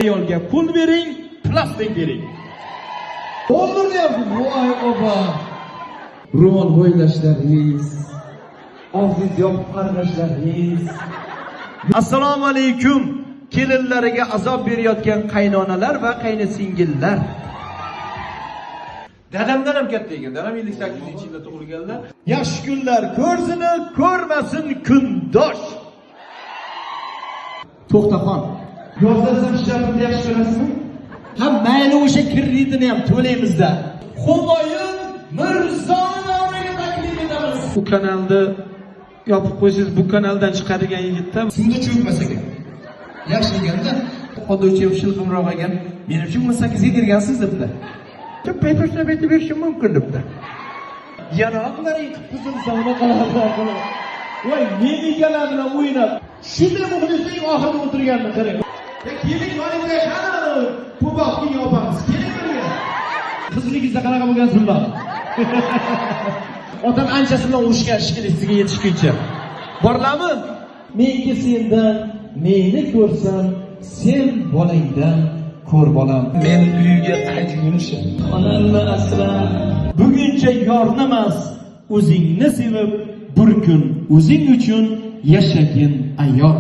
Ayolga pul bering, plastik bering. Dolduryapti. Voy oba. Ro'mol bo'ylashlaringiz, og'zingiz yopib qarashlaringiz. Assalomu alaykum. Kelinlariga azob berayotgan qaynonalar va qaynosingillar. Dadamdan ham katta ekan. Dadam 58-yilda tug'ilganlar. Yaxshi kunlar ko'rsini, ko'rmasin kundosh. To'xtaxon. Yozda ishlarimni yaxshi ko'rasizmi? Ha, mayli o'sha kreditini ham to'laymiz-da. Humoyun Mirzoni nomiga taklif etamiz. Bu kanalni yopib qo'ysangiz, bu kanaldan chiqadigan yigitda Suvda cho'kmas ekan. Yaxshi ekanda, qodovchi ham shilqimroq ekan. Menimcha 18 ga kirgansiz debdi. Paypochni aytib berishim mumkin debdi. Yaroqlaring qizil savdo qiladi. Voy, men egalar bilan o'ynab, shunday muxlislik oxirida o'tirganman qarang. Keling, mana qani, puboqni yopamiz. Keling birga. Qizligingizda qanaqa bo'lgansizlar? Otam anchasi bilan urushgan shikilisiga yetishguncha. Borlarmi? Menga sendan meni ko'rsam, sen bolangdan ko'r bolam. Men uyga qaytguncha. Onamni asla. Buguncha yorni emas, o'zingni sevib, bir kun o'zing uchun yashagin ayol.